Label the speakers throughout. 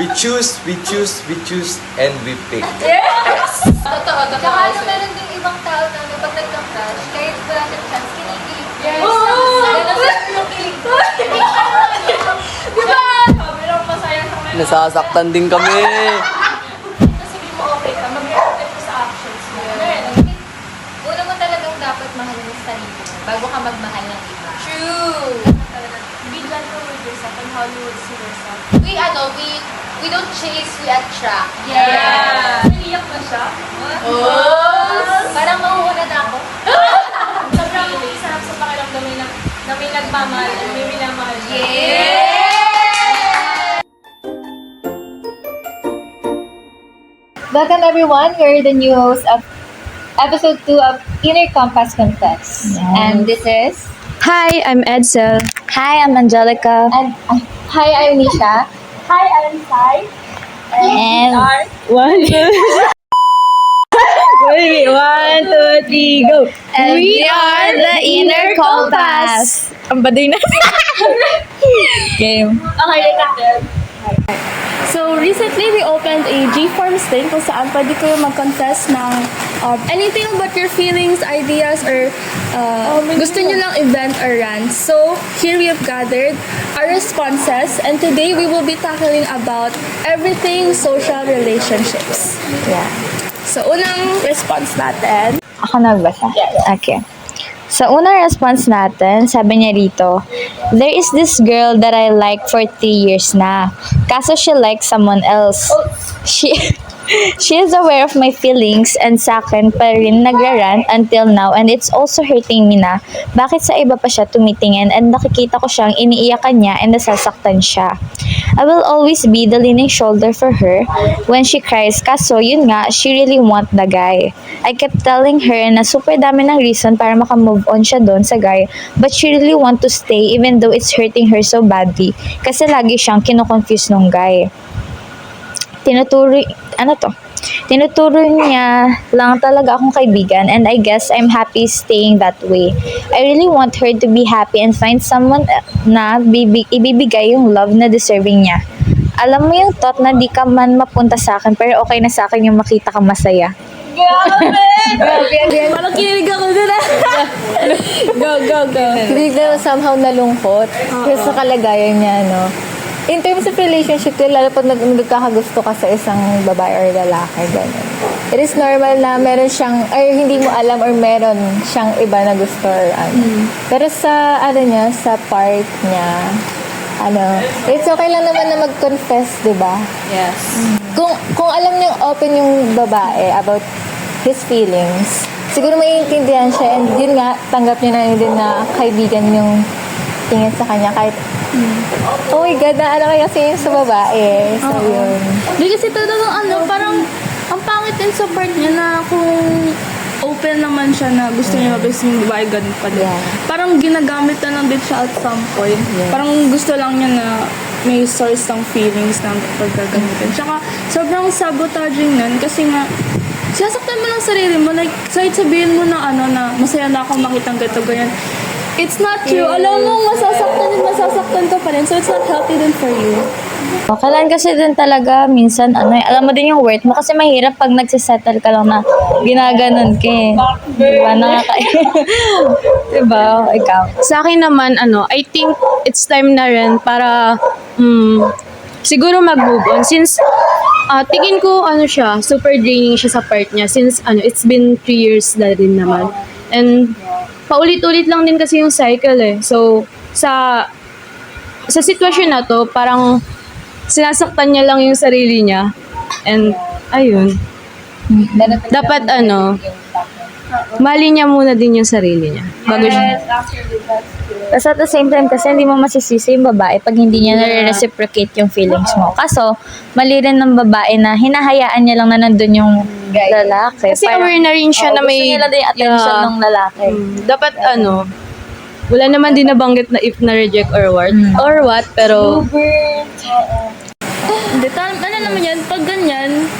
Speaker 1: We choose, and we pick.
Speaker 2: Yes! Totoo.
Speaker 3: Tsaka meron ding ibang tao na pag nagka-crush, kahit wala siyang chance, kinikilig.
Speaker 2: Yes!
Speaker 3: Yung kilig.
Speaker 2: Di ba? Sabi lang masaya sa kanila.
Speaker 4: Nasasaktan din kami.
Speaker 2: Sabi mo okay ka, mag-reflect ka sa actions mo.
Speaker 3: Una mo talagang dapat mahalin yung sarili mo bago ka magmahal ng iba.
Speaker 2: True! Be gentle with yourself and how you would see yourself.
Speaker 3: We don't chase, we attract.
Speaker 2: Yeah! Naiyak na siya.
Speaker 3: Parang mauuna na ako.
Speaker 2: Sobrang sarap sa pakiramdam na may nagmamahal at may minamahal siya.
Speaker 5: Welcome everyone, we're the new hosts of episode 2 of Inner Compass Confess. And this is...
Speaker 6: Hi, I'm Edsel.
Speaker 5: Hi, I'm Angelica. And hi, I'm Nisha.
Speaker 2: Hi, I'm Sai.
Speaker 5: And...
Speaker 6: One, two. Wait, 1, 2, 3, go.
Speaker 5: And we are the Inner Compass.
Speaker 6: Ang baday natin. Game.
Speaker 2: Okay, natin.
Speaker 6: So, recently we opened a G-Forms thing kung saan pwede kayo mag-confess ng anything about your feelings, ideas, or gusto nyo lang event or rant. So, here we have gathered our responses, and today we will be tackling about everything social relationships.
Speaker 5: Yeah.
Speaker 6: So, unang response natin.
Speaker 5: Ako na magbasa? Okay. Sa unang response natin, sabi niya rito, there is this girl that I like for 3 years na. Kaso she likes someone else. She is aware of my feelings and sa akin pa rin nagrarant until now, and it's also hurting me na bakit sa iba pa siya tumitingin and nakikita ko siyang iniiyakan niya and nasasaktan siya. I will always be the leaning shoulder for her when she cries, kaso yun nga, she really want the guy. I kept telling her na super dami ng reason para makamove on siya doon sa guy, but she really want to stay even though it's hurting her so badly kasi lagi siyang kino-confuse nung guy. Tinuturo niya lang talaga akong kaibigan, and I guess I'm happy staying that way. I really want her to be happy and find someone na ibibigay yung love na deserving niya. Alam mo yung thought na di ka man mapunta sa akin pero okay na sa akin yung makita kang masaya.
Speaker 2: Grabe!
Speaker 6: Parang kinilig ako dun Go.
Speaker 5: Hindi na somehow nalungkot kasi sa kalagayan niya, no? In terms of relationship, lalo pag nagkakagusto ka sa isang babae or lalaki, ganun. It is normal na meron siyang, or hindi mo alam, or meron siyang iba na gusto or ano. Pero sa, sa part niya, it's okay lang naman na mag-confess, di ba?
Speaker 6: Yes.
Speaker 5: Kung alam niyang open yung babae about his feelings, siguro maiintindihan siya, and yun nga, tanggap niya na din na kaibigan yung tingin sa kanya kahit oh my God, naala kaya kasi sa babae. So, yun.
Speaker 6: Di kasi talagang parang ang pangit din sa part niya na kung open naman siya na gusto niya mabis yung babae, ganun pa din.
Speaker 5: Yeah.
Speaker 6: Parang ginagamit na lang din siya at some point.
Speaker 5: Yeah.
Speaker 6: Parang gusto lang niya na may source ng feelings ng pagkagamitin. Tsaka sobrang sabotaging nun kasi nga sinasaktan mo lang sarili mo. Like, kahit sabihin mo na na masaya na akong makitang ganito, ganyan. It's not true. Alam mo, masasaktan ka pa rin. So, it's not healthy din for you.
Speaker 5: Kailangan kasi din talaga minsan, alam mo din yung worth mo kasi mahirap pag nagsisettle ka lang na ginaganon ka eh. Diba? Diba? Ikaw.
Speaker 6: Sa akin naman, I think it's time na rin para siguro mag-move on. Since tingin ko, siya, super draining siya sa part niya. Since, it's been 3 years na rin naman. And, paulit-ulit lang din kasi yung cycle eh. So, sa sitwasyon na to, parang sinasaktan niya lang yung sarili niya. And, ayun. Dapat mali niya muna din yung sarili niya. Bago siya.
Speaker 5: Tapos at the same time kasi hindi mo masisisi yung babae pag hindi niya nare-reciprocate yung feelings mo. Kaso, mali rin ng babae na hinahayaan niya lang na nandun yung lalaki.
Speaker 6: Kasi aware na rin siya na may...
Speaker 5: Gusto nila din yung attention ng lalaki.
Speaker 6: Dapat wala naman din nabanggit na if na-reject or what, pero... Hindi, naman yan, pag ganyan,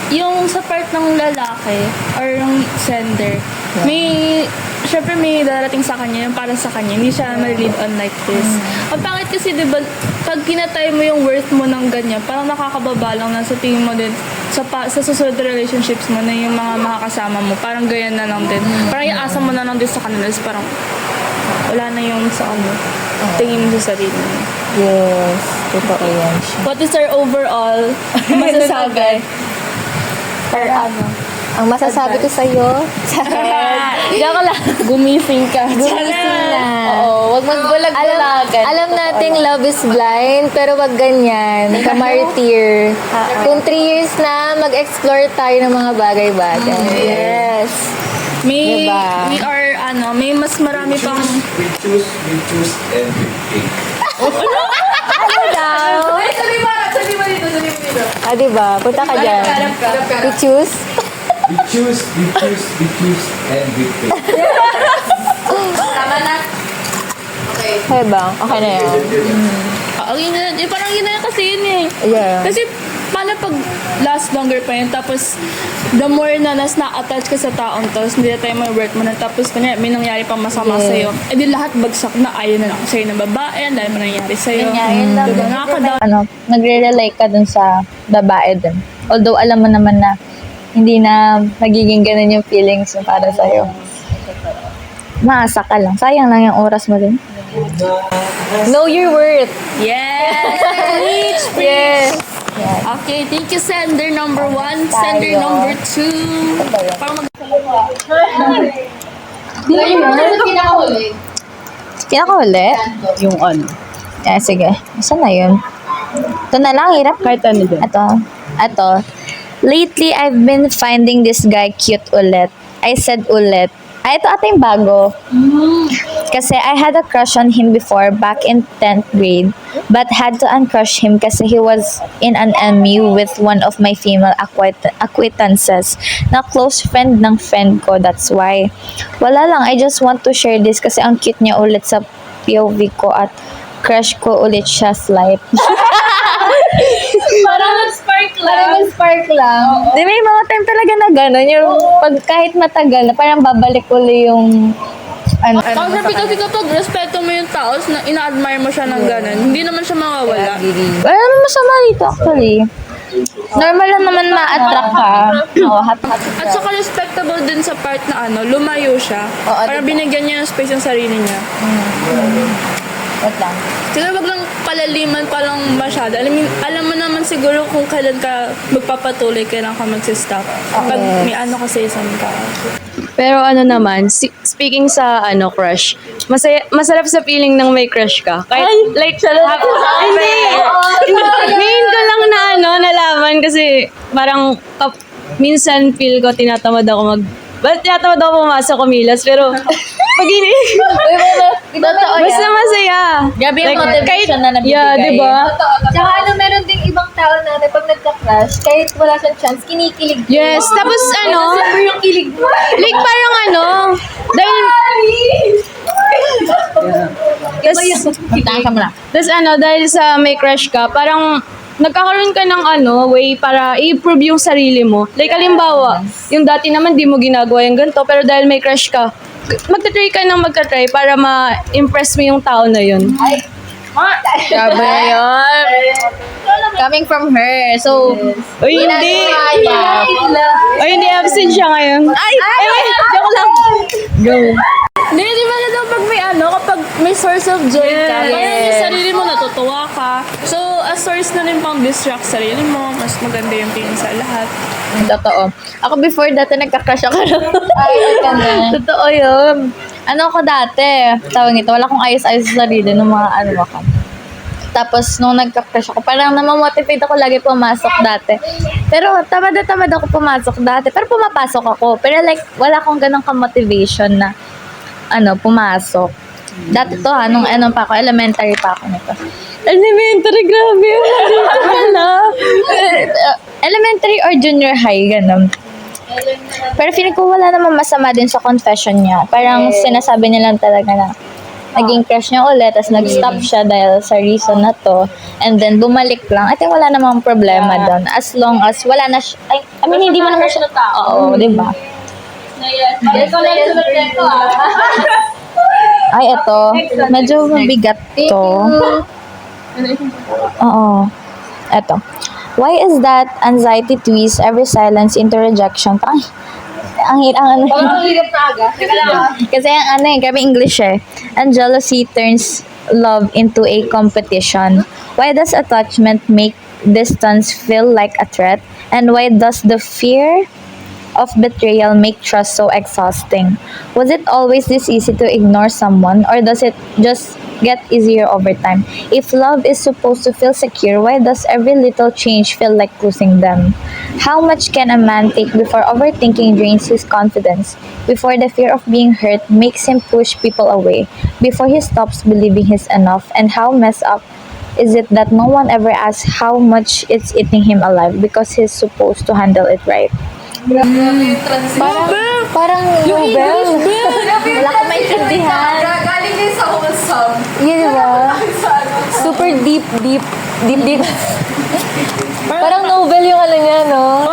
Speaker 6: yung sa part ng lalaki or yung sender, may
Speaker 2: syempre may darating sa kanya, yung para sa kanya, hindi siya ma-lead on like this. Ang pangit kasi, di ba, pag kinatay mo yung worth mo ng ganyan, parang nakakababa lang na sa tingin mo din, sa susunod na relationships mo na yung mga makakasama mo, parang ganyan na lang din. Parang iasa mo na lang din sa kanila, is parang wala na yung sa tingin mo sa sarili mo.
Speaker 5: Yes, totoo yan.
Speaker 2: What is our overall masasabi? Or ano?
Speaker 5: Ang masasabi ko sa'yo,
Speaker 2: Joke lang. Gumising ka.
Speaker 5: gumising na.
Speaker 3: Oo, wag magbulag-bulagan.
Speaker 5: Alam nating love is blind, pero wag ganyan. Kamartir. Kung 3 years na, mag-explore tayo ng mga bagay-bagay. Yes.
Speaker 2: May,
Speaker 5: Diba?
Speaker 2: we are, may mas marami pang...
Speaker 1: We choose, and we pick.
Speaker 5: Ano daw?
Speaker 2: Sabi mo dito.
Speaker 5: Ah, diba? Punta ka dyan. We choose.
Speaker 1: We choose, and we pick.
Speaker 3: Tama na. Okay.
Speaker 5: Okay ba? Okay na yan.
Speaker 2: Parang yun na yan kasi yun eh.
Speaker 5: Yeah.
Speaker 2: Kasi paano pag last longer pa yun, tapos the more na na-attach ka sa taong to, hindi na tayo may work mo na, tapos kanya may nangyari pang masama sa'yo, di lahat bagsak na ayaw na lang sa'yo ng babae, dahil mo nangyari sa'yo.
Speaker 5: Ganyan lang.
Speaker 2: Diba? Nakakadaw.
Speaker 5: Nagre-relate ka dun sa babae din. Although alam mo naman na hindi na magiging ganun yung feelings mo para sa'yo. Maasa ka lang. Sayang lang yung oras mo din. Know your worth.
Speaker 2: Yes! Preach!
Speaker 5: Yes.
Speaker 2: Okay, thank you, sender number 1. Sender number 2. Parang
Speaker 3: Ano pinakahuli?
Speaker 5: Pinakahuli?
Speaker 6: Yung ano.
Speaker 5: Sige. Saan na yun? Ito na lang, hirap.
Speaker 6: Kahit ano din.
Speaker 5: Ito. Lately, I've been finding this guy cute ulit. I said ulit. Ito ata yung bago. Kasi I had a crush on him before back in 10th grade, but had to uncrush him kasi he was in an MU with one of my female acquaintances na close friend ng friend ko, that's why. Wala lang, I just want to share this kasi ang cute niya ulit sa POV ko at crush ko ulit siya slight.
Speaker 2: parang
Speaker 5: Spark lang. Di may mga time talaga na gano'n, yung pag kahit matagal na, parang babalik uli yung
Speaker 2: Tapos kasi kapag respeto mo yung tao, na ina-admire mo siya ng ganun, hindi naman siya mawawala.
Speaker 5: wala naman masama dito actually. Normal lang naman ma-attract ka. Oo, happy.
Speaker 2: At saka respectable din sa part na lumayo siya. Para binigyan niya ng space yung sarili niya.
Speaker 5: Wait lang.
Speaker 2: Siguro wag lang palaliman pa lang masyado. Alam mo naman siguro kung kailan ka magpapatuloy, kailan ka magsistop. Pag may kasi isang tao.
Speaker 6: Pero naman, speaking sa crush, masarap sa feeling ng may crush ka. Kahit hindi. Ngayon ko lang na nalaman kasi parang minsan feel ko tinatamad ako tinatamad ako pumasok kumilas, pero pag basta masaya.
Speaker 5: Grabe yung motivation na nabibigay.
Speaker 6: Yeah, diba?
Speaker 3: Tsaka meron ding ibang tao na pag nagka-crush, kahit wala siyang chance, kinikilig.
Speaker 6: Yes, tapos
Speaker 3: Super yung kilig mo.
Speaker 6: like parang dahil
Speaker 5: Tangka mo na.
Speaker 6: Tapos dahil sa may crush ka, parang nagkakaroon ka ng way para i-improve yung sarili mo. Like, halimbawa, yung dati naman di mo ginagawa yung ganito, pero dahil may crush ka, magta-try ka ng magta-try para ma-impress mo yung tao na yun.
Speaker 5: Grabe na yun. Coming from her. So,
Speaker 6: Uy, hindi! Uy, hindi, absent siya ngayon. Ay! Joke lang! Go!
Speaker 2: Hindi, di ba na daw pag may kapag may source of joy ka, parang yung sarili mo natutuwa ka. So, a source na rin pang distract sarili mo, mas maganda yung feeling sa lahat.
Speaker 5: totoo. Ako before dati nagka-crush ako. Totoo yun. Ako dati, tawag nito, wala akong ayos-ayos sa sarili ng mga ako. Tapos, nung nagka-crush ako, parang namamotivate ako lagi pumasok dati. Pero, tamad ako pumasok dati. Pero pumapasok ako. Pero like, wala akong ganang ka-motivation na, pumasok. Dati to nung pa ako, elementary pa ako nito. Elementary, grabe. Dito pala. Elementary or junior high, ganun. Pero feeling ko wala namang masama din sa confession niya. Parang sinasabi niya lang talaga na naging crush niya ulit, tapos nag-stop siya dahil sa reason na to, and then bumalik lang. I think wala namang problema doon. As long as wala na siya, hindi mo naman siya, oo, di ba? Ay, ito. Medyo mabigat to. Oo. Ito. Why is that anxiety twists every silence into rejection? Ay, ang ano. Kasi ang ano eh, grabe English eh. And jealousy turns love into a competition. Why does attachment make distance feel like a threat? And why does the fear of betrayal make trust so exhausting? Was it always this easy to ignore someone, or does it just get easier over time? If love is supposed to feel secure, why does every little change feel like losing them? How much can a man take before overthinking drains his confidence? Before the fear of being hurt makes him push people away? Before he stops believing he's enough? And how messed up is it that no one ever asks how much it's eating him alive because he's supposed to handle it right? Parang Nobel. Wala ko maintindihan.
Speaker 3: Galing din sa wholesome.
Speaker 5: Yeah, diba? Super deep. Parang Nobel yung ano niya, no?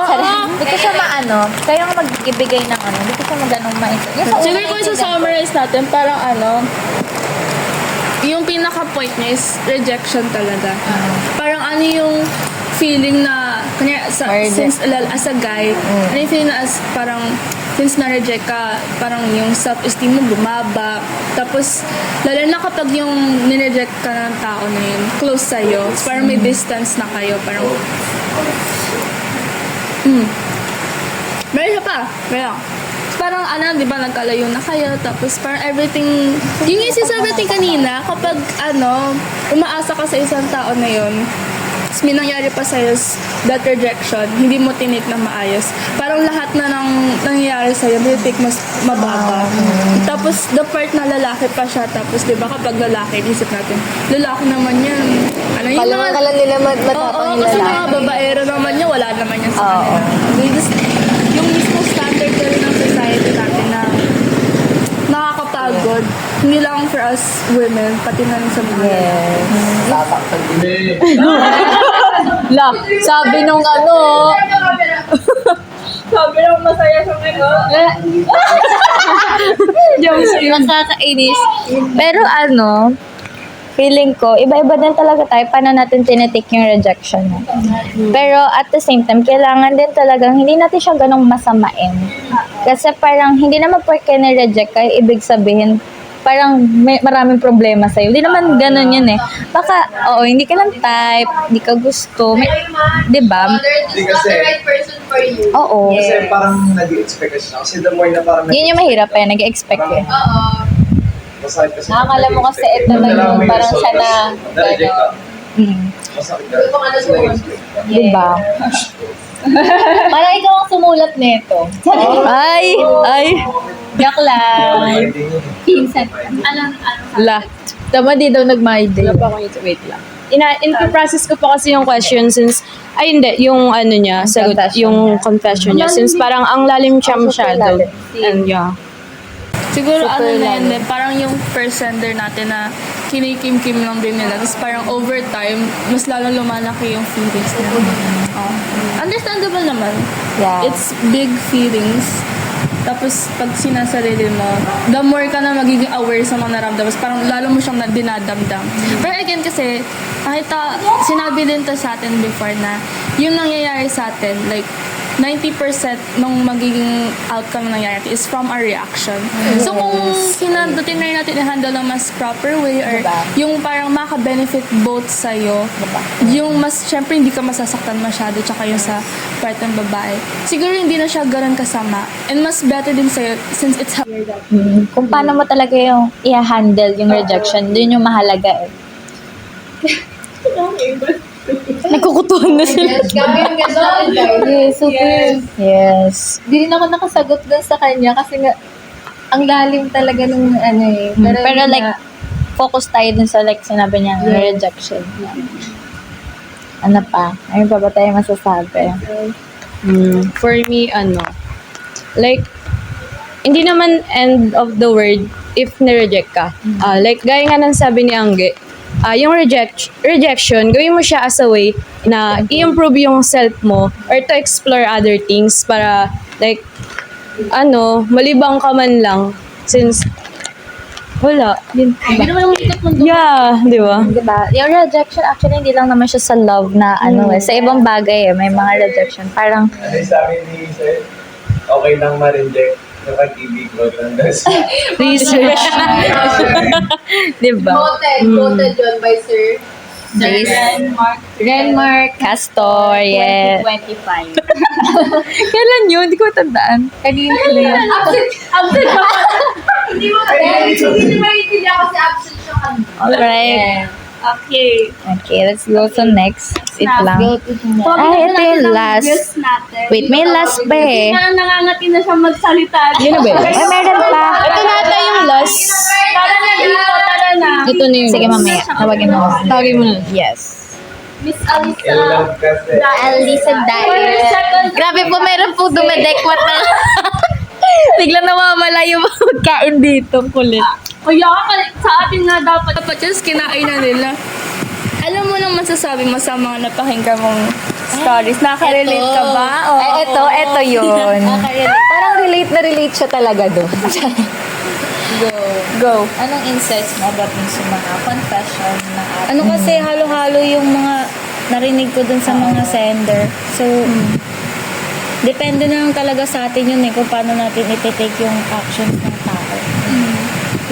Speaker 5: Hindi ko siya maano. Kayo nga magbibigay ng ano. Hindi ko siya maganong maintindihan.
Speaker 2: Siguro kung isa-summarize natin, parang ano, yung pinaka-point niya is rejection talaga. Parang ano yung feeling na, kanya, since as a guy, ano yung feeling na parang, since na-reject ka, parang yung self-esteem mo bumaba. Tapos, lalo na kapag yung nireject ka ng tao na yun, close sa'yo, parang may distance na kayo, parang, meron siya pa, meron. Parang ano, di ba, nagkalayo na kayo, tapos parang everything, yung sinasabi natin kanina, kapag ano, umaasa ka sa isang tao na yun, tapos may nangyari pa sa'yo that rejection, hindi mo tinake na maayos. Parang lahat na ng nangyayari sa'yo, may take mas mababa. Tapos the part na lalaki pa siya, tapos di ba kapag lalaki, isip natin, lalaki naman yan. Ano yun?
Speaker 5: Kala nila matapang
Speaker 2: Oo, kasi mga babaero naman niya, wala naman yan sa kanila. Yung mismo standard na rin ng society natin na nakakapagod. Hindi lang for us women, pati na rin sa mga
Speaker 6: La, sabi nung ano,
Speaker 2: Sabi lang masaya sa
Speaker 5: Nakakainis. Pero ano, feeling ko, iba-iba din talaga tayo paano natin tinitake yung rejection. Pero at the same time, kailangan din talagang hindi natin siya ganong masamain. Kasi parang hindi naman porke na-reject ka, ibig sabihin, parang may maraming problema sa'yo. Hindi naman ganun yun eh. Baka, oo, hindi ka lang type, hindi ka gusto. May, di ba?
Speaker 3: He's not the right person for you.
Speaker 5: Oo.
Speaker 1: Kasi parang nag-expect ka siya. Kasi the more na parang
Speaker 5: Yun yung mahirap eh, nag-expect eh.
Speaker 3: Oo.
Speaker 1: masakit kasi.
Speaker 5: Nakakala mo kasi ito lang yung parang siya na,
Speaker 1: Na-reject ka. Masakit ka.
Speaker 3: Kung ano sa
Speaker 1: Na-expect ka.
Speaker 5: Di ba? Parang ikaw ang sumulat nito. Ay! Joke lang.
Speaker 3: Pinsan.
Speaker 6: la. Tama di daw nag-my-day. Wala pa akong ito. Wait lang. In-process ko pa kasi yung question since, ay hindi, yung ano niya, sagot, yung confession niya. Since parang ang lalim siya masyado. And yeah.
Speaker 2: Siguro ano na yun din, parang yung first sender natin na kinikim-kim lang din nila. Tapos parang over time, mas lalong lumalaki yung feelings nila. Understandable naman.
Speaker 5: Yeah.
Speaker 2: It's big feelings. Tapos pag sinasarili mo, the more ka na magiging aware sa mga naramdaman, parang lalo mo siyang dinadamdam. Pero again kasi, nakita, sinabi din to sa atin before na yung nangyayari sa atin, like 90% nung magiging outcome ng nangyayari is from our reaction. So kung tinry natin i-handle ng mas proper way or yung parang maka-benefit both sa'yo, yung mas, syempre hindi ka masasaktan masyado tsaka yung sa part ng babae. Siguro hindi na siya ganun kasama. And mas better din sa'yo since it's how
Speaker 5: Kung paano mo talaga yung i-handle yung rejection, yun yung mahalaga eh. Nagkukutuhan na sila.
Speaker 3: Kami yung ganda natin, guys.
Speaker 4: Yes, super.
Speaker 5: Yes.
Speaker 4: Hindi rin ako nakasagot dun sa kanya kasi nga, ang lalim talaga nung ano eh.
Speaker 5: Pero like, focus tayo dun sa like sinabi niya, rejection. Ano pa? Ayun pa ba tayo masasabi?
Speaker 6: For me, ano, like, hindi naman end of the word if na-reject ka. Like, gaya nga ng sabi ni Angge, yung rejection, gawin mo siya as a way na i-improve yung self mo or to explore other things para, like, malibang ka man lang. Since, wala.
Speaker 4: Hindi naman ang likot mo.
Speaker 6: Yeah, di ba?
Speaker 5: Diba? Yung rejection, actually, hindi lang naman siya sa love na sa ibang bagay may mga rejection. Parang,
Speaker 1: Ano yung sabi ni Sir? Okay lang ma-reject. Nakag-ibig ko lang.
Speaker 6: Research.
Speaker 5: diba?
Speaker 4: Voted yun by Sir. Renmark.
Speaker 5: Castor, yes.
Speaker 4: 25.
Speaker 5: Kailan yun? Hindi ko tandaan.
Speaker 4: Kanina yun. Absent ba? Hindi mo maintindihan kasi absent siya kanina.
Speaker 5: Alright.
Speaker 4: Okay.
Speaker 5: Okay, let's go to next. Wait lang.
Speaker 4: Ay,
Speaker 5: Ay, ito yung last. Wait, may last pa eh.
Speaker 2: Nangangati na siya magsalita.
Speaker 6: Yun na ba yun?
Speaker 5: Ay, meron pa.
Speaker 6: Ito na ata yung last.
Speaker 2: Tara na dito, tara na.
Speaker 6: Ito na yun.
Speaker 5: Sige, mamaya. Tawagin mo.
Speaker 6: Tawagin mo na.
Speaker 5: Yes.
Speaker 4: Miss Alisa.
Speaker 1: Love kasi.
Speaker 4: Alisa Dyer.
Speaker 5: Grabe po, meron po dumedekwat na. Biglang nawawala yung mga pagkain dito. Kulit.
Speaker 2: Kaya sa atin nga dapat just kinain na nila. Alam mo nang masasabi mo sa mga napakinggan mong stories. Nakaka-relate ka ba? O,
Speaker 5: Ay, ito yun. Parang relate siya talaga doon.
Speaker 2: go.
Speaker 7: Anong insights mo about yung sa mga confession na
Speaker 2: Ano kasi halo-halo yung mga narinig ko dun sa mga sender. So, depende na lang talaga sa atin yun kung paano natin iti-take yung actions ng tao.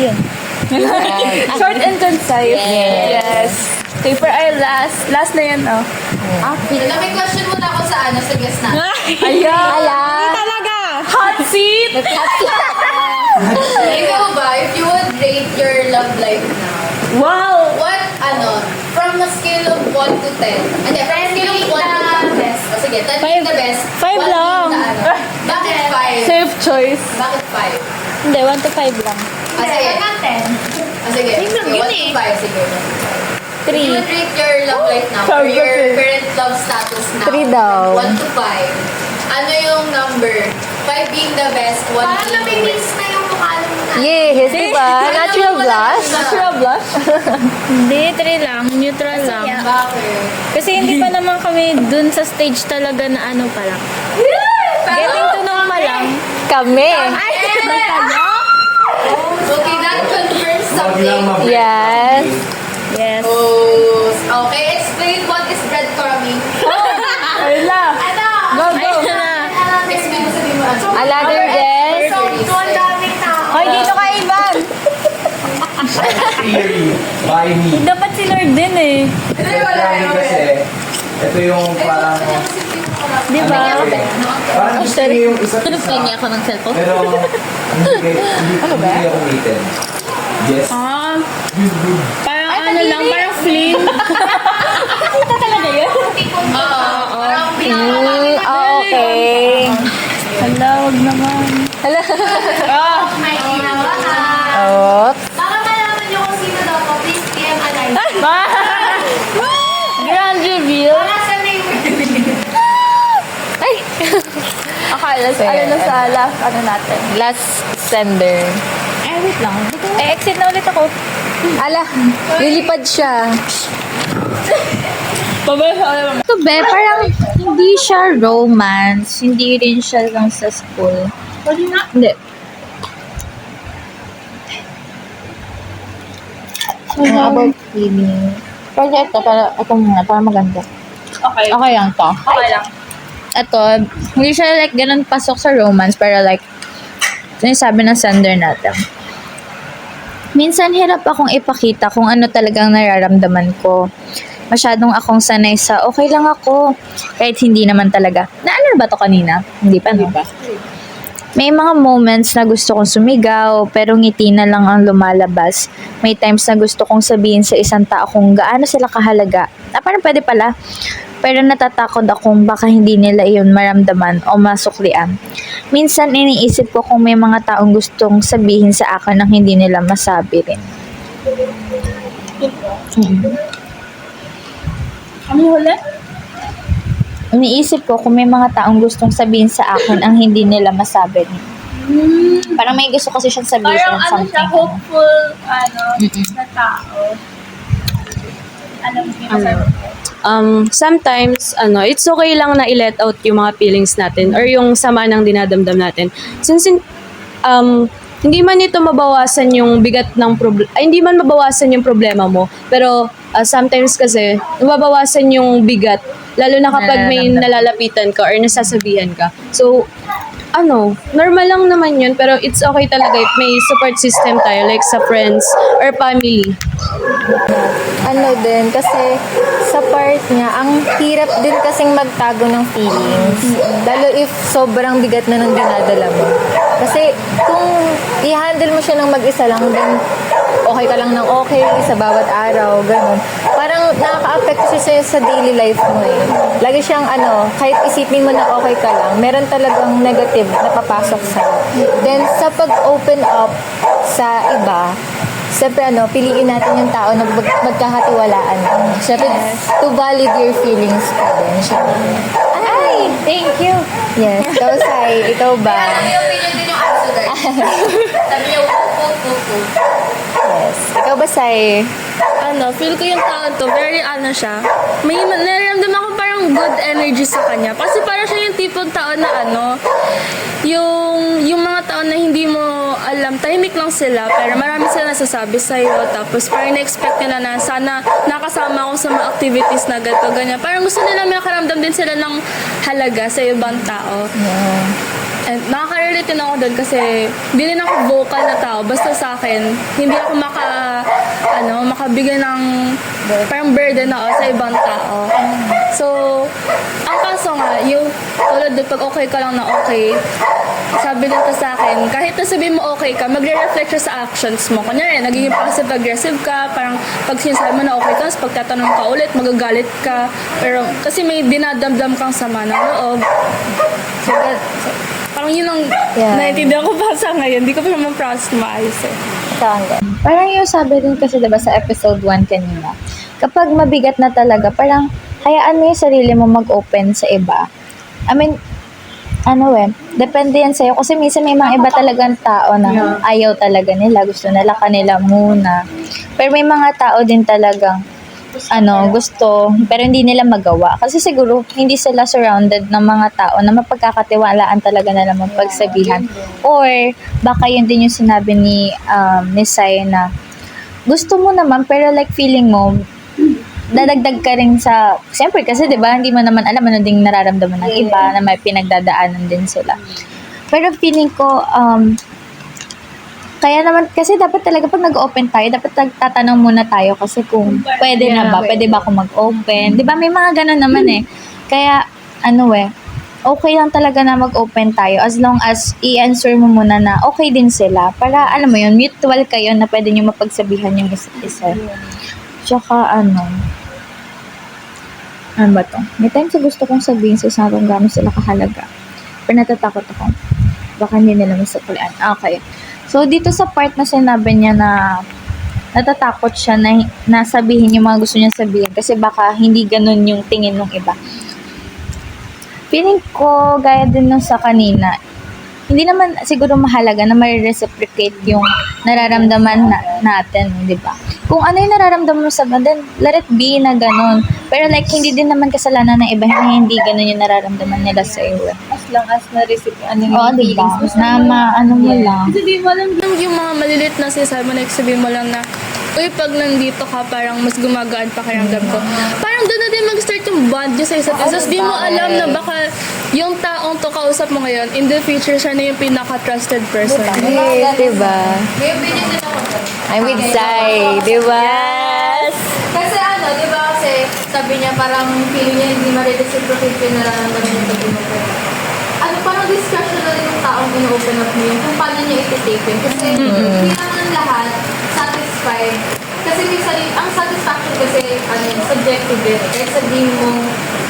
Speaker 2: Yun. Short and concise. Yes. Okay, for our last na yan, oh.
Speaker 3: May question muna ako sa sa guest natin.
Speaker 2: Ayan. Talaga. Hot seat.
Speaker 3: Ikaw ba, if you would rate your love life now,
Speaker 2: Wow.
Speaker 3: what, from a scale of 1 to 10, from a scale of 1 to 10, sige, 10 being the best,
Speaker 2: Five
Speaker 3: 1 being
Speaker 2: lang.
Speaker 3: the bakit 5?
Speaker 2: Safe choice.
Speaker 3: Bakit 5?
Speaker 2: Hindi, 1 to 5 lang.
Speaker 3: Sige. Sige, 1 to 5, sige. If you would rate your love life now, or your current love status now,
Speaker 5: 3 daw.
Speaker 3: 1 to 5, ano yung number? 5 being the best, 1 being the worst.
Speaker 5: Yes, diba? Natural blush.
Speaker 2: Natural blush? Hindi, 3 lang. Neutral lang.
Speaker 3: Bakit?
Speaker 2: Kasi hindi pa naman kami dun sa stage talaga na ano pa lang. Getting to know pa lang.
Speaker 5: Kami.
Speaker 3: Okay, that confirms
Speaker 1: Wag lang
Speaker 3: something.
Speaker 1: mabait.
Speaker 5: Yes.
Speaker 2: Yes.
Speaker 3: Oh, okay, explain what is breadcrumbing.
Speaker 2: Ayun na. Go, go.
Speaker 3: Explain mo sa mo.
Speaker 5: Another guess.
Speaker 2: Hoy, dito ka, Ivan.
Speaker 1: Theory. By me.
Speaker 2: Dapat si Lord din eh.
Speaker 1: Grabe kasi, ito yung parang...
Speaker 2: Di ba?
Speaker 1: Parang gusto niyo yung isa't isa.
Speaker 7: ako ng cellphone?
Speaker 1: Pero, hindi ako meeted. Yes.
Speaker 2: Parang ano lang, parang fling.
Speaker 5: Okay.
Speaker 2: Hala, wag naman.
Speaker 3: May kinabahan.
Speaker 5: Oh.
Speaker 3: Para malaman niyo kung sino daw ko, please PM alive.
Speaker 2: Grand reveal.
Speaker 3: Para sa name.
Speaker 2: Akala, ano na sa last, ano natin.
Speaker 5: Last sender.
Speaker 2: Wait lang. Exit na ulit ako.
Speaker 5: Ala, lilipad siya.
Speaker 2: Pabaya.
Speaker 5: Ito be, parang hindi siya romance. Hindi rin siya lang sa school. Hindi. About feeling. Pero ito muna, para maganda.
Speaker 2: Okay.
Speaker 5: Okay lang to.
Speaker 2: Okay lang.
Speaker 5: Ito, hindi siya like ganun pasok sa romance, pero like, ito yung sabi ng sender natin. Minsan hirap akong ipakita kung ano talagang nararamdaman ko. Masyadong akong sanay sa okay lang ako, kahit hindi naman talaga. Ano ba to kanina? Hindi pa, no? May mga moments na gusto kong sumigaw, pero ngiti na lang ang lumalabas. May times na gusto kong sabihin sa isang tao kung gaano sila kahalaga. Parang pwede pala. Pero natatakot akong baka hindi nila iyon maramdaman o masuklian. Minsan iniisip ko kung may mga taong gustong sabihin sa akin nang hindi nila masabi rin.
Speaker 2: Ano huli?
Speaker 5: Iniisip ko kung may mga taong gustong sabihin sa akin ang hindi nila masabi rin. Parang may gusto kasi siyang sabihin
Speaker 2: Parang ano
Speaker 5: something.
Speaker 2: siya, hopeful, na tao. Alam mo yung masabi ko.
Speaker 6: sometimes, it's okay lang na i-let out yung mga feelings natin or yung sama ng dinadamdam natin. Since, hindi man ito mabawasan yung bigat ng hindi man mabawasan yung problema mo, pero sometimes kasi mababawasan yung bigat, lalo na kapag may nalalapitan ka or nasasabihan ka. So, normal lang naman yun, pero it's okay talaga if may support system tayo, like sa friends or family.
Speaker 8: Din, kasi sa part niya, ang hirap din kasing magtago ng feelings. Lalo if sobrang bigat na ng dinadala mo. Kasi kung i-handle mo siya ng mag-isa lang, then okay ka lang ng okay sa bawat araw, ganun. Parang nakaka-affect siya sa daily life mo eh. Lagi siyang kahit isipin mo na okay ka lang, meron talagang negative na papasok sa'yo. Then sa pag-open up sa iba, siyempre piliin natin yung tao na magkakatiwalaan. Siyempre, to valid your feelings ka din. Ay! Thank you! Yes, ikaw, Sai. Ikaw ba?
Speaker 3: May opinion din yung answer, guys. Sabi niya, whoop.
Speaker 8: Yes. Ikaw ba, Sai?
Speaker 2: Feel ko yung tao to, very siya. May nararamdaman ako parang good energy sa kanya. Kasi parang siya yung tipong tao na yung mga tao na hindi mo alam, tahimik lang sila, pero marami sila nasasabi sa'yo. Tapos parang na-expect nila na sana nakasama ako sa mga activities na gato, ganyan. Parang gusto nila may nakaramdam din sila ng halaga sa ibang tao. And nakaka-relate din ako doon kasi hindi din ako vocal na tao. Basta sa akin, hindi ako makabigay ng parang burden ako sa ibang tao. So, ang kaso nga, yung tulad doon, pag okay ka lang na okay, sabi nito sa akin, kahit na sabihin mo okay ka, magre-reflect siya sa actions mo. Kunyari, nagiging passive-aggressive ka, parang pag sinasabi mo na okay ka, pag tatanong ka ulit, magagalit ka. Pero kasi may dinadamdam kang sama ng loob. So, parang yun ang naiintindihan ko pa sa ngayon. Hindi ko pa naman process maayos eh.
Speaker 5: Parang yung sabi din kasi diba sa episode 1 kanina, kapag mabigat na talaga, parang hayaan mo yung sarili mo mag-open sa iba. I mean, depende yan sa'yo. Kasi minsan may mga iba talagang tao na ayaw talaga nila, gusto nila kanila muna. Pero may mga tao din talagang gusto, pero hindi nila magawa. Kasi siguro, hindi sila surrounded ng mga tao na mapagkakatiwalaan talaga nila mapagsabihan. Or, baka yun din yung sinabi ni Sai na, gusto mo naman, pero like feeling mo, dadagdag ka rin sa, siyempre kasi diba, hindi mo naman alam ano ding nararamdaman ng iba, na may pinagdadaanan din sila. Pero feeling ko, kaya naman, kasi dapat talaga pag nag-open tayo, dapat tatanong muna tayo kasi kung pwede na ba, pwede ba ako mag-open. Diba may mga ganun naman eh. Kaya, okay lang talaga na mag-open tayo as long as i-answer mo muna na okay din sila. Para, alam mo yun, mutual kayo na pwede nyo mapagsabihan yung isa't isa. Tsaka, ano ba to? May times na gusto kong sabihin sa isang kung gano'n sila kahalaga. Pero natatakot ako. Baka hindi nila masatulian. Okay. So, dito sa part na sinabi niya na natatakot siya na sabihin yung mga gusto niya sabihin kasi baka hindi ganun yung tingin ng iba. Feeling ko, gaya din nung sa kanina, hindi naman siguro mahalaga na ma-reciprocate yung nararamdaman natin, di ba? Kung ano yung nararamdaman mo sa then let it be na ganun. Pero like, hindi din naman kasalanan ng iba, hindi ganun yung nararamdaman nila sa iyo.
Speaker 8: As long as na-receive yung
Speaker 5: diba? Na mo lang.
Speaker 2: Kasi di mo alam yung mga malilit na sinasabi mo, like sabihin mo lang na, uy, pag nandito ka, parang mas gumagaan pakiramdam ko. Parang doon na din mag-start yung bond nyo sa isa't isa. Tapos di mo alam na baka yung taong to kausap mo ngayon, in the future, siya na yung pinaka-trusted person.
Speaker 8: Diba?
Speaker 3: May opinion din ako.
Speaker 8: I'm with Sai, diba?
Speaker 2: Yes!
Speaker 3: Kasi di ba kasi sabi niya parang feeling niya hindi ma-reciprocate yung nararamdaman niya pag in-open. Parang discussion na rin yung taong in-open up niya kung paano niya iti-take yun. Kasi hindi naman lahat satisfied. Kasi minsan, ang satisfaction kasi, subjective din. Kahit sabihin mo,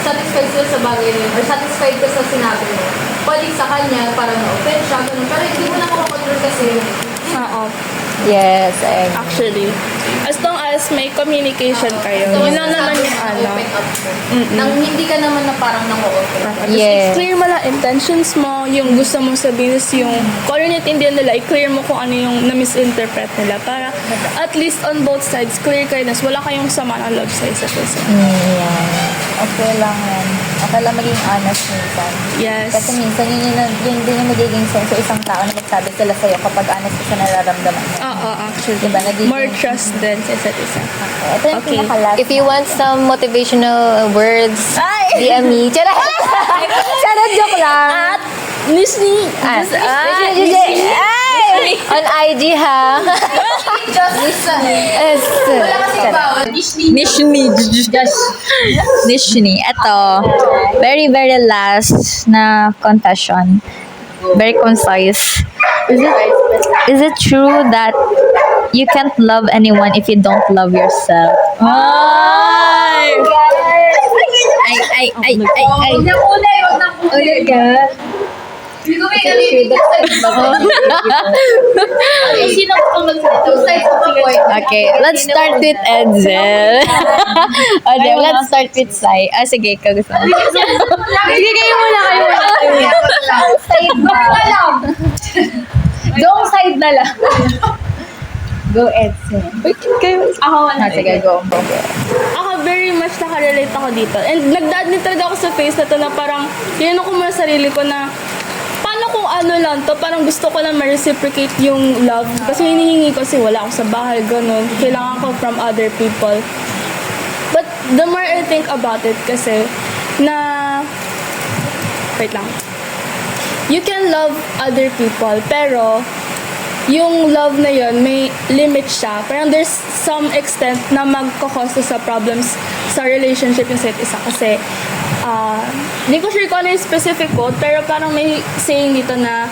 Speaker 3: satisfied sila sa bagay niya, or satisfied ka sa sinabi mo. Pwede sa kanya, parang na-open siya, ganun. Pero hindi mo na makakontrol kasi.
Speaker 2: Oo.
Speaker 8: Yes,
Speaker 2: Actually. As long as tas may communication kayo. Yun lang naman yung ano.
Speaker 3: Open up mo. Nang hindi ka naman na parang nang-open.
Speaker 5: Yes.
Speaker 2: I-clear mo lang intentions mo, yung gusto mong sabihin is yung kung ano yung naintindihan nila, i-clear mo kung ano yung na-misinterpret nila para at least on both sides, clear kayo na wala kayong sama ng love sa isa't isa.
Speaker 8: Okay lang yan. Okay lang maging honest minsan.
Speaker 2: Yes.
Speaker 8: Kasi minsan yun din yung magiging sense sa isang tao na magsabi sila sa'yo kapag honest ka sa nararamdaman mo.
Speaker 2: Oo, actually.
Speaker 8: Diba, nagiging-
Speaker 2: More trust din sa isa't isa.
Speaker 8: Ito yung
Speaker 2: Okay.
Speaker 8: pinaka-last. If you want some motivational words, DM me. Charot! Charot, joke lang.
Speaker 2: At Nisni!
Speaker 8: On IG ha.
Speaker 3: Just listen.
Speaker 8: Yes.
Speaker 3: Wala kasi bawal.
Speaker 5: Nishni. Ito, very, very last na confession. Very concise. Is it true that you can't love anyone if you don't love yourself? Ay! Ay.
Speaker 4: Huwag na kulay, huwag na kulay. Hindi ko may alibig sa Sino ko magsalita? Two sides of a coin.
Speaker 5: Okay, let's start with Edsel. Okay, let's start with Sai. Sige, ikaw gusto mo.
Speaker 4: Sige, kayo muna. Side na lang. Dong side na lang.
Speaker 8: Go, Edson.
Speaker 4: Ako wala.
Speaker 8: Sige, go.
Speaker 2: Ako very much nakarelate ako dito. And nagdadmin talaga ako sa face na to na parang tinanong ko muna sarili ko na paano kung ano lang to, parang gusto ko lang ma-reciprocate yung love. Kasi hinihingi ko kasi wala ako sa bahay, ganun. Kailangan ko from other people. But the more I think about it kasi, na... Wait lang. You can love other people, pero yung love na yun, may limit siya. Parang there's some extent na magkakos sa problems sa relationship yung sa isa. Kasi, hindi ko sure kung ano yung specific quote, pero parang may saying dito na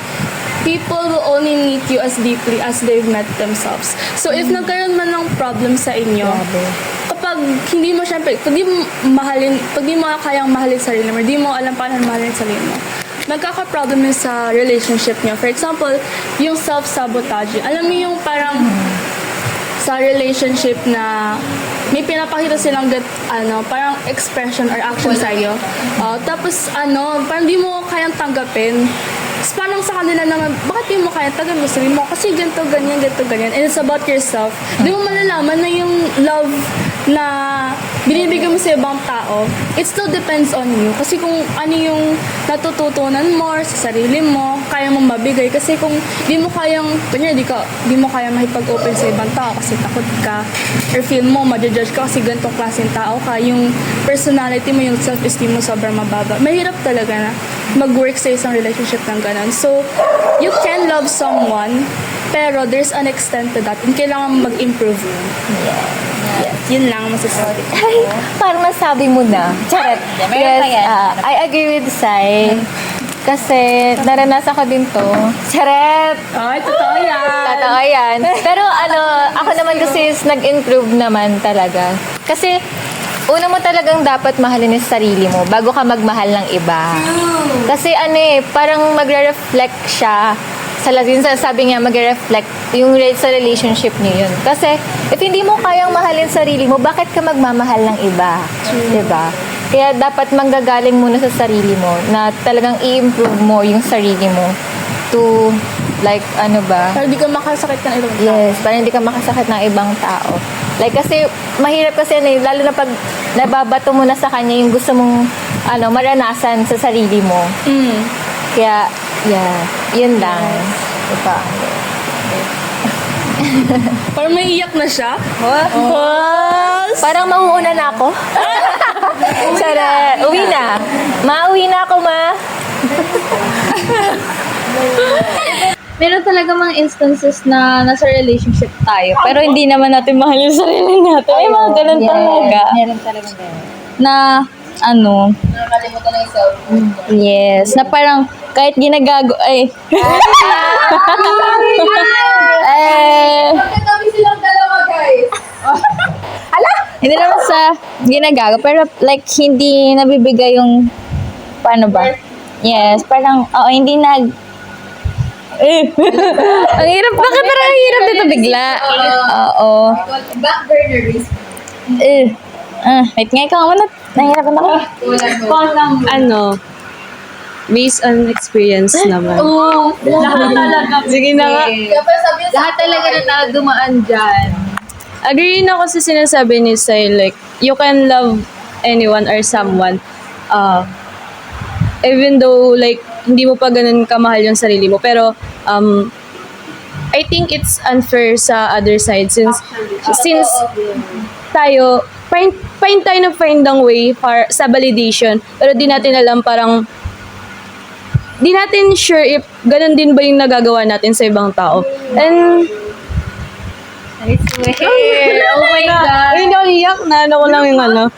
Speaker 2: people will only meet you as deeply as they've met themselves. So, if nagkaroon man ng problem sa inyo, kapag hindi mo syempre, pag di mo kayang mahalin sarili mo, di mo alam paano mahalin sarili mo, nagkaka-problem yun sa relationship niyo. For example, yung self-sabotage. Alam niyo yung parang sa relationship na may pinapakita silang parang expression or action sa'yo. Tapos, parang di mo kayang tanggapin. Tapos parang sa kanila naman, bakit di mo kayang tanggapin? Sabi mo, kasi ganito, ganyan. And it's about yourself. Di mo malalaman na yung love na binibigay mo sa ibang tao, it still depends on you. Kasi kung ano yung natututunan mo sa sarili mo, kaya mong mabigay. Kasi kung di mo kayang, di mo kayang makipag-open sa ibang tao kasi takot ka, or feel mo, ma-judge ka kasi ganitong klaseng tao ka, yung personality mo, yung self-esteem mo sobrang mababa. Mahirap talaga na mag-work sa isang relationship ng ganun. So, you can love someone, pero there's an extent to that, and kailangan mag-improve. Yun lang masasabi ko.
Speaker 8: Ay, parang nasabi mo na. Charot.
Speaker 7: meron pa yan.
Speaker 8: I agree with Sai. Kasi naranasan ko din to. Charot!
Speaker 2: Ay, totoo yan.
Speaker 8: Totoo yan. Pero ako naman kasi is nag-improve naman talaga. Kasi, una mo talagang dapat mahalin yung sarili mo bago ka magmahal ng iba. Kasi parang magre-reflect siya. Sabi niya, magre-reflect yung sa relationship niyo yun. Kasi, if hindi mo kayang mahalin sarili mo, bakit ka magmamahal ng iba? Diba? Kaya dapat manggagaling muna sa sarili mo na talagang i-improve mo yung sarili mo to,
Speaker 2: Para di ka makasakit ka ng ibang tao.
Speaker 8: yes, para hindi ka makasakit ng ibang tao. Kasi, mahirap kasi lalo na pag nababato mo na sa kanya yung gusto mong, maranasan sa sarili mo. Kaya, yun lang. Diba?
Speaker 2: Parang may iyak na siya.
Speaker 8: Parang mauuna na ako. Sarap. Uwi na. Mauwi na ako, ma.
Speaker 6: Meron talaga mga instances na nasa relationship tayo, pero hindi naman natin mahal yung sarili natin. Ay, mga ganun talaga.
Speaker 8: Meron talaga ganun.
Speaker 6: Na,
Speaker 3: Nakakalimutan na yung self.
Speaker 6: yes, na parang kahit ginagago,
Speaker 3: Magkatabi silang dalawa, guys.
Speaker 6: hindi naman sa ginagago, pero hindi nabibigay yung, paano ba? Yes, parang, hindi
Speaker 5: Ang hirap. Bakit parang ang hirap dito bigla? Oo.
Speaker 3: Back burner risk.
Speaker 5: Wait nga, ikaw muna. Nahihirapan ako.
Speaker 6: Based on experience naman.
Speaker 4: Lahat talaga.
Speaker 6: Sige na nga.
Speaker 3: Kaya pala sabi niya
Speaker 8: Lahat talaga na tao dumaan dyan.
Speaker 6: Agree na ako sa sinasabi ni Sai, like, you can love anyone or someone, even though, like, hindi mo pa ganun kamahal yung sarili mo. Pero, I think it's unfair sa other side since tayo, find tayo ng find ang way sa validation, pero di natin alam parang, di natin sure if ganun din ba yung nagagawa natin sa ibang tao. And,
Speaker 8: I swear. Oh my God.
Speaker 6: ay, naiyak na. Ano ko lang yung ano.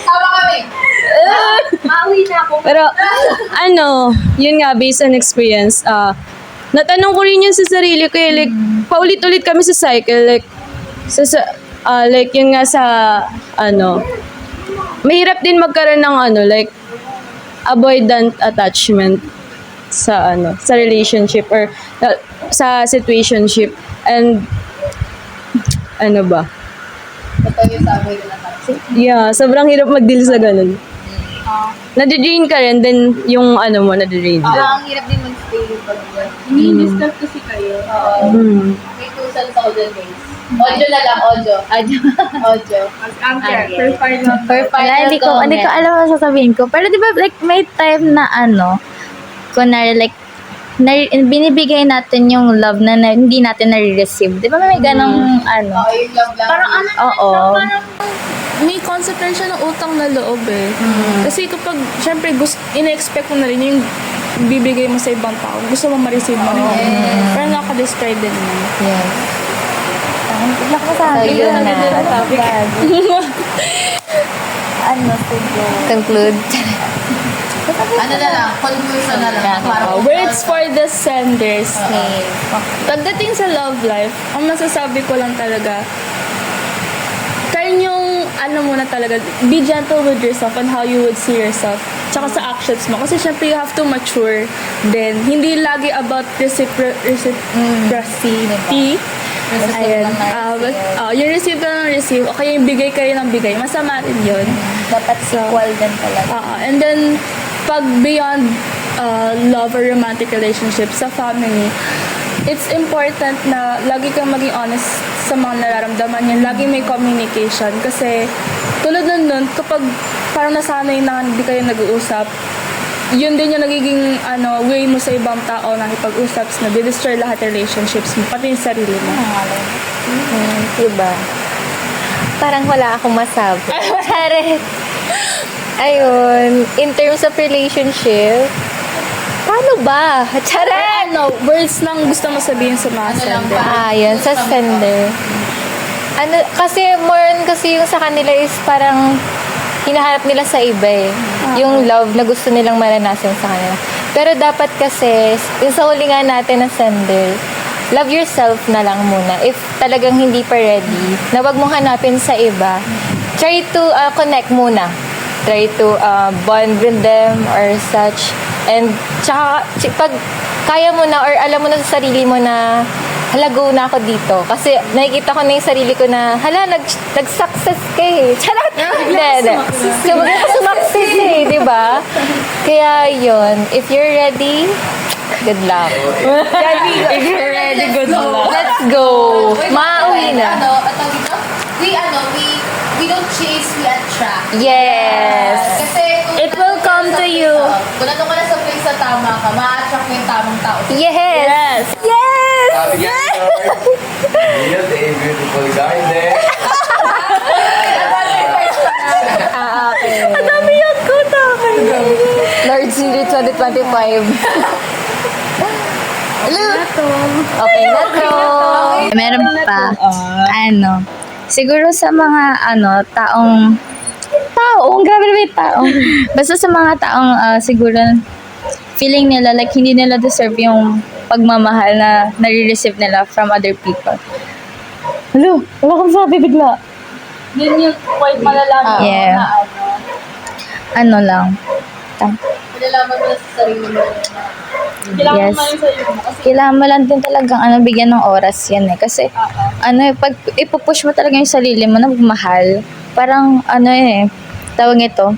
Speaker 3: Sama kami.
Speaker 4: Mauwi na ako.
Speaker 6: Pero, yun nga, based on experience, natanong ko rin yun sa sarili ko, like, paulit-ulit kami sa cycle, like, like, yun nga sa, mahirap din magkaroon ng, like, avoidant attachment sa, sa relationship or sa situationship. And, ano ba?
Speaker 3: Ito yung sabi ko na tayo.
Speaker 6: Yeah, sobrang hirap mag-deal sa ganun. Nadidrain ka rin, then yung mo, nadidrain din.
Speaker 3: Ang hirap din mag-stay yung pag-work.
Speaker 4: Ini-disturb kasi kayo.
Speaker 3: May 2,000 days. Audio na lang, audio. Audio.
Speaker 4: Per file lang.
Speaker 5: Wala, hindi ko alam ang sasabihin ko. Pero di ba, like, may time na kunwari, like, binibigay natin yung love na hindi natin nare-receive. Di ba may ganong,
Speaker 3: Oo, yung love lang.
Speaker 4: Parang
Speaker 5: Oo.
Speaker 2: May concept rin siya ng utang na loob eh. Kasi kapag, syempre, ina-expect mo na rin yung bibigay mo sa ibang tao. Gusto mo ma-receive mo rin. Pero nakaka-destroy din mo.
Speaker 5: Yes. Good luck mo sa akin.
Speaker 8: Ayun na. Conclude.
Speaker 3: Ano na lang, conclusion na lang. Parang
Speaker 2: Words for the senders. Pagdating sa love life, ang masasabi ko lang talaga, try yung muna talaga, be gentle with yourself and how you would see yourself. Tsaka sa actions mo. Kasi syempre you have to mature then. Hindi lagi about reciprocity. Ayan. Yung receive ka ng receive, o kaya yung bigay ka rin ng bigay. Masama rin yun.
Speaker 5: Dapat equal din talaga.
Speaker 2: And then, pag beyond love or romantic relationship sa family, it's important na lagi kang maging honest sa mga nararamdaman niya. Lagi may communication. Kasi, tulad nun, kapag parang nasanay na hindi kayo nag-uusap, yun din yung nagiging way mo sa ibang tao na ipag-usap, na di-destroy lahat ng relationships mo, pati yung sarili mo.
Speaker 8: Diba? Parang wala akong masabi. Charet. Ayun. In terms of relationship, paano ba? Charet!
Speaker 2: Words lang gusto mo sabihin sa mga sender.
Speaker 8: Yun. Sa sender. Kasi more on kasi yung sa kanila is parang hinahanap nila sa iba eh. Yung love na gusto nilang maranasan sa kanila. Pero dapat kasi, yung sa huli nga natin na sender, love yourself na lang muna. If talagang hindi pa ready, na wag mong hanapin sa iba, try to connect muna. Try to bond with them or such. And tsaka, pag kaya mo na or alam mo na sa sarili mo na halago na ako dito. Kasi nakikita ko na yung sarili ko na, nag-success ka eh. Charot! Hindi. Sumakses eh, di ba? Kaya yun, if you're ready, good luck.
Speaker 2: If you're ready, good luck.
Speaker 8: Let's go. Mauwi na.
Speaker 3: We don't chase, we attract.
Speaker 8: Yes.
Speaker 3: Kasi kung
Speaker 2: It will come to you.
Speaker 3: Kung nandun ka na sa place na tama ka, ma-attract mo yung tamang tao.
Speaker 8: Yes. Yes.
Speaker 1: Sabi nga ni Lord, yun, a beautiful garden.
Speaker 8: Okay. Ang dami yan ko. Lord Siri 2025. Hello. Okay na to.
Speaker 5: Meron pa. Siguro sa mga taong grabe na may taong. Basta sa mga taong siguro feeling nila like hindi nila deserve yung pagmamahal na nare-receive nila from other people. Hello, wala kang sabi bigla.
Speaker 4: Yun yung quite malalaman
Speaker 5: Yeah.
Speaker 4: na
Speaker 5: Ano lang.
Speaker 3: Malalaman mo na sa sarili mo.
Speaker 6: Kailangan
Speaker 5: Yes.
Speaker 6: mo yung sarili mo. Kasi
Speaker 5: Kailangan mo lang din talagang bigyan ng oras yan eh. Kasi, pag ipupush mo talaga yung sarili mo na magmahal, parang, tawag ito,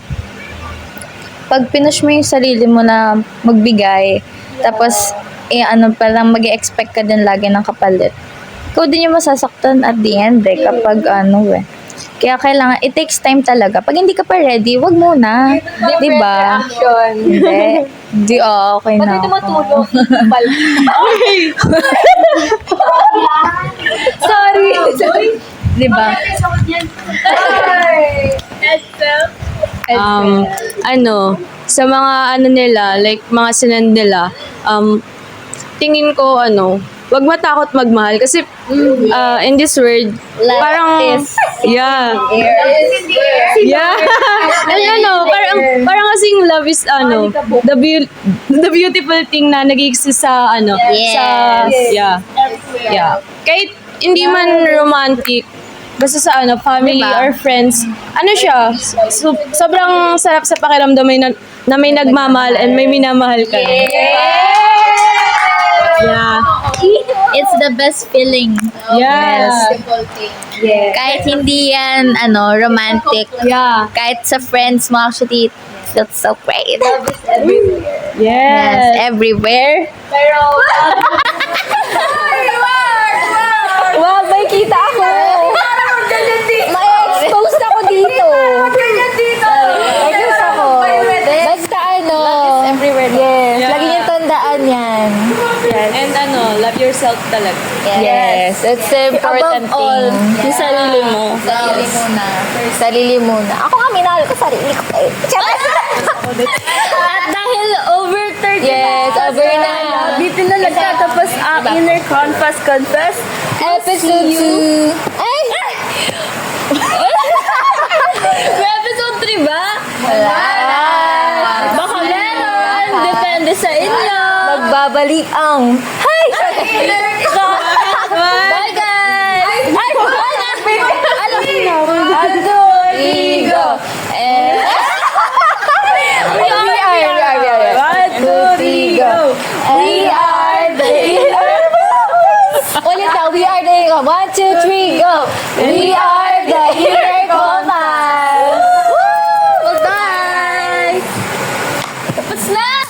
Speaker 5: pag pinush mo yung sarili mo na magbigay, tapos, parang mag-expect ka din lagi ng kapalit. Ikaw din yung masasaktan at the end eh, kapag Kaya kailangan, it takes time talaga. Pag hindi ka pa ready, wag muna. Di ba?
Speaker 8: Action.
Speaker 5: Hindi, okay na.
Speaker 8: Pwede
Speaker 5: ako.
Speaker 8: matulog.
Speaker 5: Sorry. Di ba?
Speaker 6: Sa mga nila, like mga sinend nila, tingin ko wag matakot magmahal kasi in this world parang yeah parang kasing love is the beautiful thing na nag-exist sa kahit hindi man romantic basta sa family or friends siya sobrang sarap sa pakiramdam na may nagmamahal and may minamahal ka. Yeah.
Speaker 5: It's the best feeling.
Speaker 6: Yes.
Speaker 5: Kahit hindi yan, romantic.
Speaker 6: Yeah.
Speaker 5: Kahit sa friends mo, actually, it feels so great.
Speaker 6: Yes.
Speaker 5: Everywhere.
Speaker 8: Wow, may kita ako. May expose ako dito. Expose ako. Basta everywhere. Yes. Lagi niyong tandaan yan.
Speaker 6: And love yourself talaga.
Speaker 8: Yes. It's the important
Speaker 2: Above all,
Speaker 8: thing.
Speaker 2: yung sarili mo.
Speaker 8: Sarili muna. Sarili muna. Ako nga, minahal ko sarili ko.
Speaker 2: At dahil over 30
Speaker 8: Yes, over na.
Speaker 2: Dito na nagtatapos ang Inner Confess.
Speaker 8: Episode 2. Ay!
Speaker 2: May episode 3 ba?
Speaker 8: Wala.
Speaker 2: Baka meron. Depende sa inyo.
Speaker 8: Magbabalik ang... Hi!
Speaker 2: Bye guys! Ay! Alam mo na.
Speaker 8: Adore Ego! We are. 1, 2, 3, go! We are the heroes! Ulit na, we are the heroes. 1, 2, 3, go! We are the heroes!
Speaker 2: Bye! Tapos na!